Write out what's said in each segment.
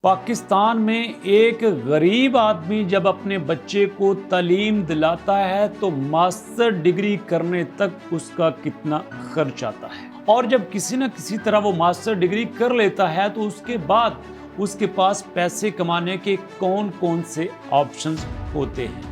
पाकिस्तान में एक गरीब आदमी जब अपने बच्चे को तालीम दिलाता है तो मास्टर डिग्री करने तक उसका कितना खर्च आता है, और जब किसी न किसी तरह वो मास्टर डिग्री कर लेता है तो उसके बाद उसके पास पैसे कमाने के कौन कौन से ऑप्शंस होते हैं।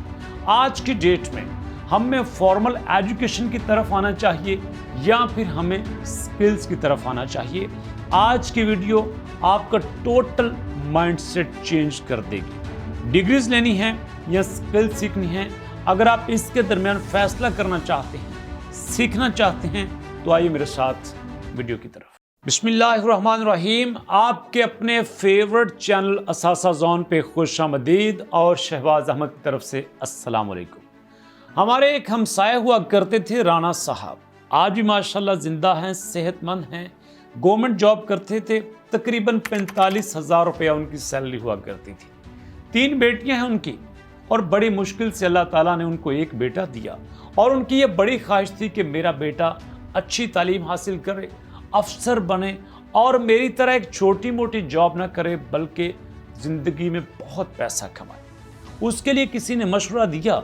आज की डेट में हमें फॉर्मल एजुकेशन की तरफ आना चाहिए या फिर हमें स्किल्स की तरफ आना चाहिए। आज की वीडियो आपका टोटल माइंडसेट चेंज कर देगी। डिग्रीज लेनी है या स्किल सीखनी है, अगर आप इसके दरमियान फैसला करना चाहते हैं, सीखना चाहते हैं, तो आइए मेरे साथ वीडियो की तरफ। बिस्मिल्लाहिर्रहमानिर्रहीम। आपके अपने फेवरेट चैनल असासा जोन पे खुशामदीद और शहबाज अहमद की तरफ से अस्सलाम वालेकुम। हमारे एक हमसाये हुआ करते थे राना साहब, आज भी माशाल्लाह जिंदा हैं, सेहतमंद हैं, गवर्नमेंट जॉब करते थे। तकरीबन 45,000 रुपया उनकी सैलरी हुआ करती थी। 3 बेटियां हैं उनकी और बड़ी मुश्किल से अल्लाह ताला ने उनको एक बेटा दिया, और उनकी ये बड़ी ख्वाहिश थी कि मेरा बेटा अच्छी तालीम हासिल करे, अफसर बने और मेरी तरह एक छोटी मोटी जॉब ना करे बल्कि ज़िंदगी में बहुत पैसा कमाए। उसके लिए किसी ने मशवरा दिया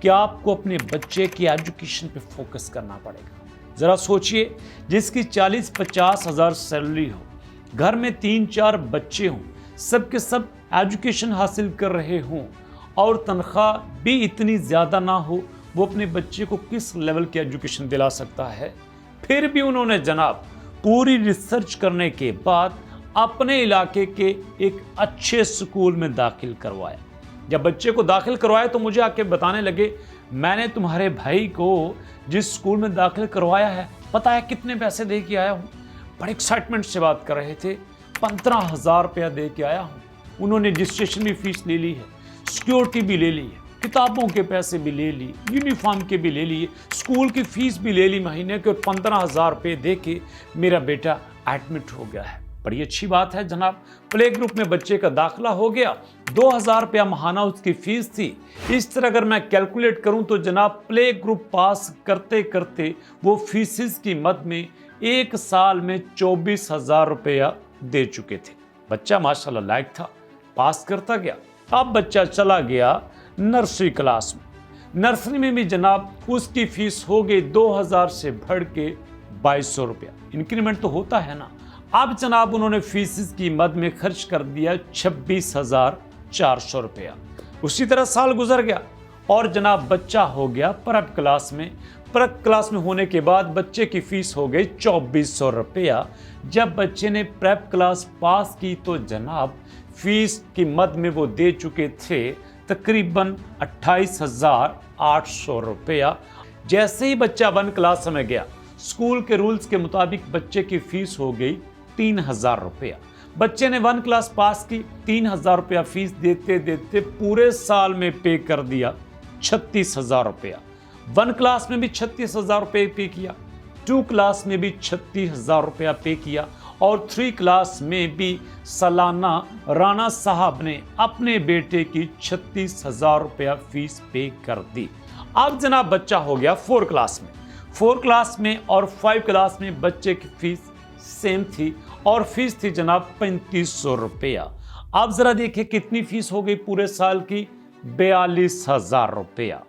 कि आपको अपने बच्चे की एजुकेशन पे फोकस करना पड़ेगा। ज़रा सोचिए, जिसकी 40-50 हज़ार सैलरी हो, घर में 3-4 बच्चे हों, सब के सब एजुकेशन हासिल कर रहे हों और तनख्वाह भी इतनी ज़्यादा ना हो, वो अपने बच्चे को किस लेवल की एजुकेशन दिला सकता है। फिर भी उन्होंने जनाब पूरी रिसर्च करने के बाद अपने इलाके के एक अच्छे स्कूल में दाखिल करवाया। जब बच्चे को दाखिल करवाया तो मुझे आके बताने लगे, मैंने तुम्हारे भाई को जिस स्कूल में दाखिल करवाया है, पता है कितने पैसे दे के आया हूँ। बड़े एक्साइटमेंट से बात कर रहे थे। 15,000 रुपया दे के आया हूँ। उन्होंने रजिस्ट्रेशन भी फीस ले ली है, सिक्योरिटी भी ले ली है, किताबों के पैसे भी ले ली, यूनिफॉर्म के भी ले लिए, स्कूल की फीस भी ले ली महीने के, और 15,000 रुपये दे के मेरा बेटा एडमिट हो गया है। बड़ी अच्छी बात है जनाब। प्ले ग्रुप में बच्चे का दाखिला हो गया, 2,000 रुपया महाना उसकी फीस थी। इस तरह अगर मैं कैलकुलेट करूं तो जनाब प्ले ग्रुप पास करते करते वो फीसिस की मद में एक साल में 24,000 रुपया दे चुके थे। बच्चा माशाल्लाह लायक था, पास करता गया। अब बच्चा चला गया नर्सरी क्लास में। नर्सरी में भी जनाब उसकी फीस हो गई 2,000 से बढ़ के 2,200 रुपया। इंक्रीमेंट तो होता है ना। अब जनाब उन्होंने फीसिस की मद में खर्च कर दिया 26,400 रुपया। उसी तरह साल गुजर गया और जनाब बच्चा हो गया प्रेप क्लास में। प्रेप क्लास में होने के बाद बच्चे की फीस हो गई 2,400 रुपया। जब बच्चे ने प्रेप क्लास पास की तो जनाब फीस की मद में वो दे चुके थे तकरीबन 28,800 रुपया। जैसे ही बच्चा 1 क्लास में गया, स्कूल के रूल्स के मुताबिक बच्चे की फीस हो गई 3,000 रुपया। बच्चे ने 1 क्लास पास की, 3,000 रुपया फीस देते देते पूरे साल में पे कर दिया 36,000 रुपया। 1 क्लास में भी 36,000 रुपये पे किया, 2 क्लास में भी 36,000 रुपया पे किया, और 3 क्लास में भी सालाना राना साहब ने अपने बेटे की 36,000 रुपया फीस पे कर दी। अब जनाब बच्चा हो गया 4 क्लास में। 4 क्लास में और 5 क्लास में बच्चे की फीस सेम थी और फीस थी जनाब 3,500 रुपया। अब जरा देखिए कितनी फीस हो गई पूरे साल की, 42,000 रुपया।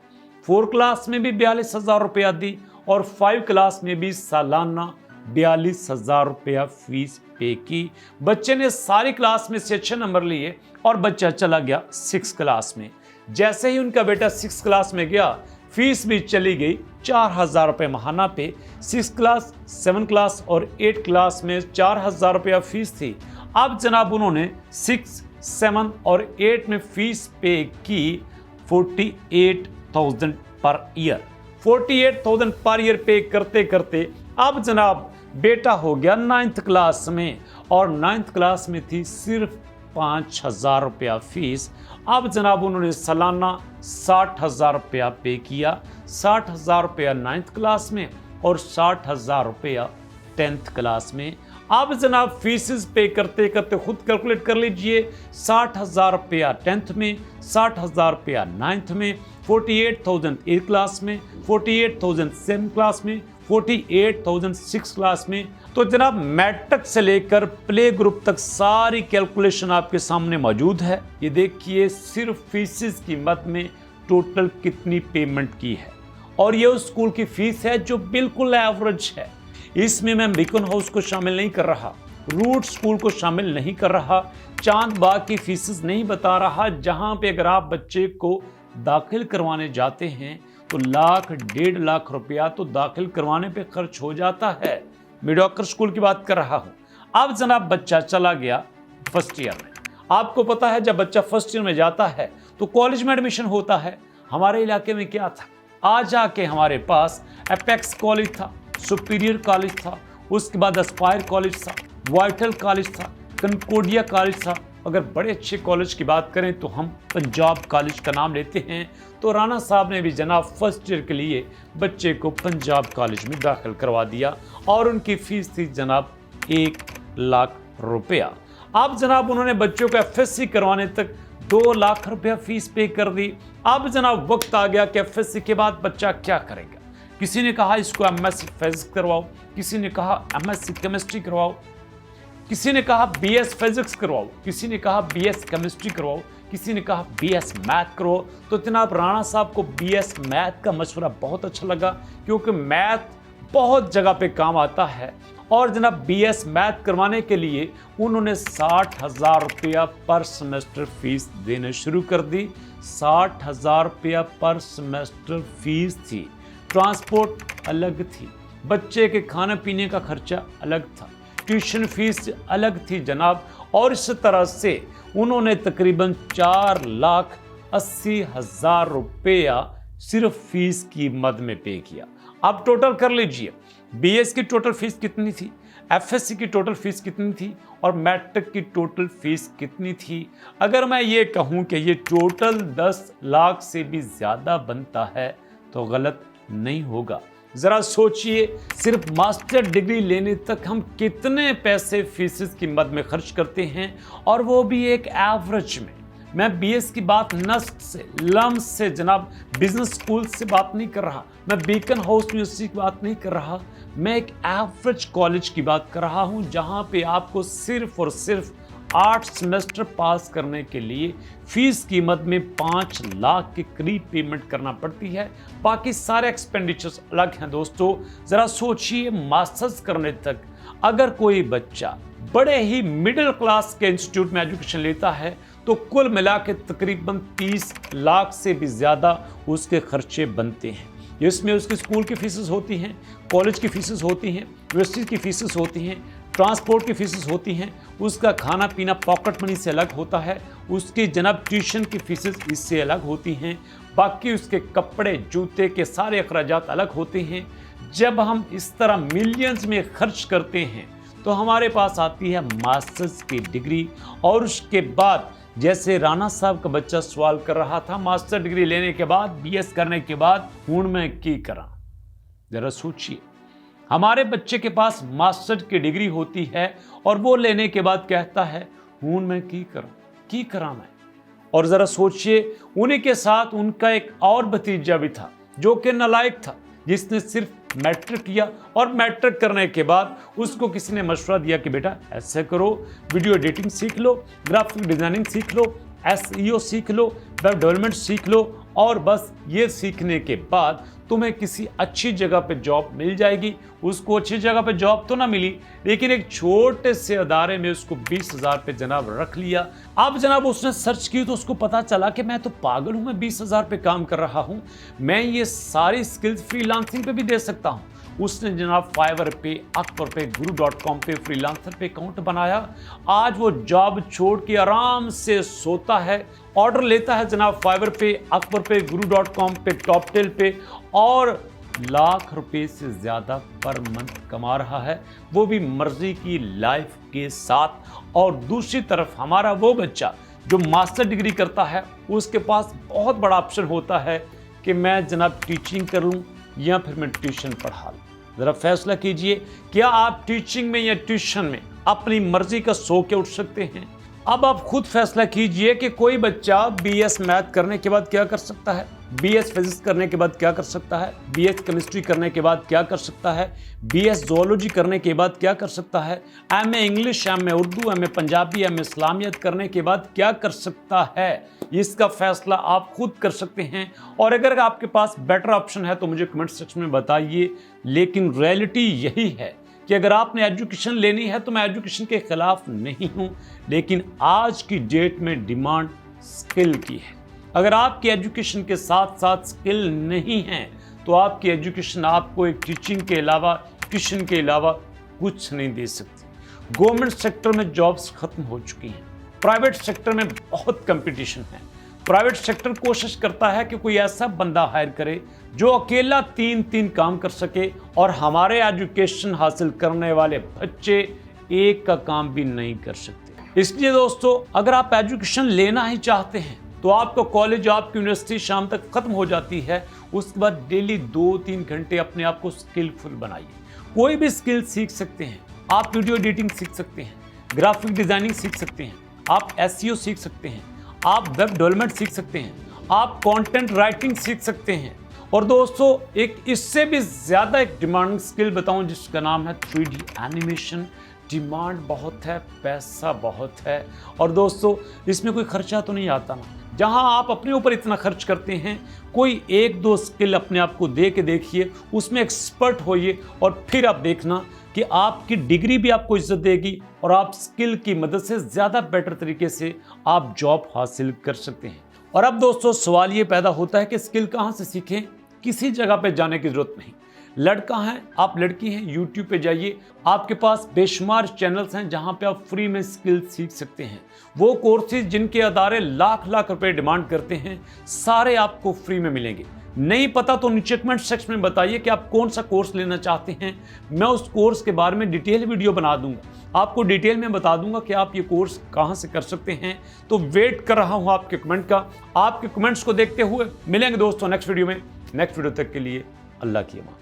4 क्लास में भी 42,000 रुपया दी और 5 क्लास में भी सालाना 42,000 रुपया फीस पे की। बच्चे ने सारी क्लास में से अच्छे नंबर लिए और बच्चा चला गया 6 क्लास में। जैसे ही उनका बेटा 6 क्लास में गया, फीस भी चली गई 4,000 रुपये महाना पे। 6 क्लास, 7 क्लास और 8 क्लास में 4,000 रुपया फीस थी। अब जनाब उन्होंने 6, 7 और 8 में फीस पे की 48,000 पर ईयर। 48,000 पर ईयर पे करते करते अब जनाब बेटा हो गया 9th क्लास में, और 9th क्लास में थी सिर्फ 5,000 रुपया फीस। अब जनाब उन्होंने सालाना 60,000 रुपया पे किया। 60,000 रुपया 9th क्लास में और 60,000 रुपया 10th क्लास में। अब जनाब फीसिस पे करते करते खुद कैलकुलेट कर लीजिए, 60,000 रुपया 10th में, 60,000 रुपया 9th में, 48,000 8th क्लास में, 48,000 7th क्लास में, 48,000 6 क्लास में। तो जनाब मैट्रिक से लेकर प्ले ग्रुप तक सारी कैलकुलेशन आपके सामने मौजूद है। ये देखिए सिर्फ फीसिस की मद में टोटल कितनी पेमेंट की है, और ये उस स्कूल की फीस है जो बिल्कुल एवरेज है। इसमें मैं बीकन हाउस को शामिल नहीं कर रहा, रूट स्कूल को शामिल नहीं कर रहा, चांद बाग की फीसिस नहीं बता रहा, जहां पे अगर आप बच्चे को दाखिल करवाने जाते हैं तो लाख 1.5 लाख रुपया तो दाखिल करवाने पे खर्च हो जाता है। मीडियोकर स्कूल की बात कर रहा हूं। अब जनाब बच्चा चला गया फर्स्ट ईयर में। आपको पता है जब बच्चा फर्स्ट ईयर में जाता है तो कॉलेज में एडमिशन होता है। हमारे इलाके में क्या था, आज आके हमारे पास एपेक्स कॉलेज था, सुपीरियर कॉलेज था, उसके बाद एस्पायर कॉलेज था, वाइटल कॉलेज था, कनकोडिया कॉलेज था। अगर बड़े अच्छे कॉलेज की बात करें तो हम पंजाब कॉलेज का नाम लेते हैं। तो राणा साहब ने भी जनाब फर्स्ट ईयर के लिए बच्चे को पंजाब कॉलेज में दाखिल करवा दिया, और उनकी फीस थी जनाब 1 लाख रुपया। अब जनाब उन्होंने बच्चों को एफएससी करवाने तक 2 लाख रुपया फीस पे कर दी। अब जनाब वक्त आ गया कि एफएससी के बाद बच्चा क्या करेगा। किसी ने कहा इसको एमएससी फिजिक्स करवाओ, किसी ने कहा एमएससी केमिस्ट्री करवाओ, किसी ने कहा बीएस फिजिक्स करवाओ, किसी ने कहा बीएस केमिस्ट्री करवाओ, किसी ने कहा बीएस मैथ करो। तो जनाब राणा साहब को बीएस मैथ का मशवरा बहुत अच्छा लगा, क्योंकि मैथ बहुत जगह पे काम आता है। और जनाब बीएस मैथ करवाने के लिए उन्होंने 60,000 रुपया पर सेमेस्टर फीस देने शुरू कर दी। 60,000 रुपया पर सेमेस्टर फीस थी। ट्रांसपोर्ट अलग थी, बच्चे के खाने पीने का खर्चा अलग था, ट्यूशन फीस अलग थी जनाब। और इस तरह से उन्होंने तकरीबन 4,80,000 रुपया सिर्फ फीस की मद में पे किया। अब टोटल कर लीजिए, बीएस की टोटल फीस कितनी थी, एफएससी की टोटल फीस कितनी थी, और मैट्रिक की टोटल फीस कितनी थी। अगर मैं ये कहूँ कि ये टोटल 10 लाख से भी ज़्यादा बनता है तो गलत नहीं होगा। जरा सोचिए, सिर्फ मास्टर डिग्री लेने तक हम कितने पैसे फीसिस की मद में खर्च करते हैं, और वो भी एक एवरेज में। मैं बीएस की बात नस्ट से, लम्स से, जनाब बिजनेस स्कूल से बात नहीं कर रहा, मैं बीकन हाउस यूनिवर्सिटी की बात नहीं कर रहा, मैं एक एवरेज कॉलेज की बात कर रहा हूं, जहां पे आपको सिर्फ और सिर्फ 8 सेमेस्टर पास करने के लिए फीस कीमत में 5 लाख के करीब पेमेंट करना पड़ती है। बाकी सारे एक्सपेंडिचर्स अलग हैं दोस्तों। ज़रा सोचिए, मास्टर्स करने तक अगर कोई बच्चा बड़े ही मिडिल क्लास के इंस्टीट्यूट में एजुकेशन लेता है तो कुल मिला के तकरीबन 30 लाख से भी ज़्यादा उसके खर्चे बनते हैं। इसमें उसकी स्कूल की फीसेस होती हैं, कॉलेज की फीसेस होती हैं, यूनिवर्सिटी की फीसेस होती हैं, ट्रांसपोर्ट की फीसेस होती हैं, उसका खाना पीना पॉकेट मनी से अलग होता है, उसकी जनाब ट्यूशन की फीसेस इससे अलग होती हैं, बाकी उसके कपड़े जूते के सारे अखराजात अलग होते हैं। जब हम इस तरह मिलियंस में खर्च करते हैं तो हमारे पास आती है मास्टर्स की डिग्री, और उसके बाद जैसे राणा साहब का बच्चा सवाल कर रहा था, मास्टर डिग्री लेने के बाद, बीएस करने के बाद हुण मैं की करा। जरा सोचिए, हमारे बच्चे के पास मास्टर की डिग्री होती है और वो लेने के बाद कहता है हुण मैं की करा मैं। और जरा सोचिए, उन्हीं के साथ उनका एक और भतीजा भी था जो कि नालायक था, जिसने सिर्फ मैट्रिक किया, और मैट्रिक करने के बाद उसको किसी ने मशवरा दिया कि बेटा ऐसे करो, वीडियो एडिटिंग सीख लो, ग्राफिक डिजाइनिंग सीख लो, एसईओ सीख लो, वेब डेवलपमेंट सीख लो, और बस ये सीखने के बाद तुम्हें किसी अच्छी जगह पे जॉब मिल जाएगी। उसको अच्छी जगह पे जॉब तो ना मिली, लेकिन एक छोटे से अदारे में उसको 20,000 पे जनाब रख लिया। अब जनाब उसने सर्च की तो उसको पता चला कि मैं तो पागल हूं, मैं 20,000 पे काम कर रहा हूं, मैं ये सारी स्किल्स फ्रीलांसिंग पे भी दे सकता हूं। उसने जनाब फाइवर पे, अपवर पे, guru.com पे फ्रीलांसर पे अकाउंट बनाया। आज वो जॉब छोड़ के आराम से सोता है, ऑर्डर लेता है जनाब फाइवर पे, अपवर पे, guru.com पे, टॉपटेल पे, और लाख रुपए से ज़्यादा पर मंथ कमा रहा है, वो भी मर्जी की लाइफ के साथ। और दूसरी तरफ हमारा वो बच्चा जो मास्टर डिग्री करता है, उसके पास बहुत बड़ा ऑप्शन होता है कि मैं जनाब टीचिंग कर लूँ या फिर मैं ट्यूशन पढ़ा लूँ। ज़रा फैसला कीजिए, क्या आप टीचिंग में या ट्यूशन में अपनी मर्जी का सो के उठ सकते हैं? अब आप खुद फैसला कीजिए कि कोई बच्चा बीएस मैथ करने के बाद क्या कर सकता है, BS फिजिक्स करने के बाद क्या कर सकता है, BS केमिस्ट्री करने के बाद क्या कर सकता है, BS जोलॉजी करने के बाद क्या कर सकता है, MA English, MA Urdu, MA Punjabi, MA इस्लामियत करने के बाद क्या कर सकता है, इसका फैसला आप खुद कर सकते हैं। और अगर आपके पास बेटर ऑप्शन है तो मुझे कमेंट सेक्शन में बताइए। लेकिन रियलिटी यही है कि अगर आपने एजुकेशन लेनी है तो मैं एजुकेशन के खिलाफ नहीं हूं, लेकिन आज की डेट में डिमांड स्किल की है। अगर आपकी एजुकेशन के साथ साथ स्किल नहीं है तो आपकी एजुकेशन आपको एक टीचिंग के अलावा, ट्यूशन के अलावा कुछ नहीं दे सकती। गवर्नमेंट सेक्टर में जॉब्स खत्म हो चुकी हैं, प्राइवेट सेक्टर में बहुत कंपटीशन है। प्राइवेट सेक्टर कोशिश करता है कि कोई ऐसा बंदा हायर करे जो अकेला 3 काम कर सके, और हमारे एजुकेशन हासिल करने वाले बच्चे एक का काम भी नहीं कर सकते। इसलिए दोस्तों, अगर आप एजुकेशन लेना ही चाहते हैं तो आपका कॉलेज, आपकी यूनिवर्सिटी शाम तक खत्म हो जाती है। उसके बाद डेली 2-3 घंटे अपने आप को स्किलफुल बनाइए। कोई भी स्किल सीख सकते हैं आप। वीडियो एडिटिंग सीख सकते हैं, ग्राफिक डिजाइनिंग सीख सकते हैं, आप SEO सीख सकते हैं, आप वेब डेवलपमेंट सीख सकते हैं, आप कंटेंट राइटिंग सीख सकते हैं। और दोस्तों, एक इससे भी ज़्यादा एक डिमांडिंग स्किल बताऊं जिसका नाम है 3D एनिमेशन। डिमांड बहुत है, पैसा बहुत है, और दोस्तों इसमें कोई खर्चा तो नहीं आता ना। जहां आप अपने ऊपर इतना खर्च करते हैं, कोई 1-2 स्किल अपने आप को दे के देखिए, उसमें एक्सपर्ट होइए, और फिर आप देखना कि आपकी डिग्री भी आपको इज्जत देगी और आप स्किल की मदद से ज़्यादा बेटर तरीके से आप जॉब हासिल कर सकते हैं। और अब दोस्तों सवाल ये पैदा होता है कि स्किल कहाँ से सीखें। किसी जगह पे जाने की जरूरत नहीं। लड़का है, आप लड़की हैं, यूट्यूब पे जाइए, आपके पास बेशुमार चैनल्स हैं जहां पे आप फ्री में स्किल सीख सकते हैं। वो कोर्सेज जिनके अदारे लाख रुपए डिमांड करते हैं, सारे आपको फ्री में मिलेंगे। नहीं पता तो नीचे कमेंट सेक्शन में बताइए कि आप कौन सा कोर्स लेना चाहते हैं। मैं उस कोर्स के बारे में डिटेल वीडियो बना दूंगा, आपको डिटेल में बता दूंगा कि आप ये कोर्स कहां से कर सकते हैं। तो वेट कर रहा हूं आपके कमेंट का। आपके कमेंट्स को देखते हुए मिलेंगे दोस्तों नेक्स्ट वीडियो में। नेक्स्ट वीडियो तक के लिए अल्लाह की अमान।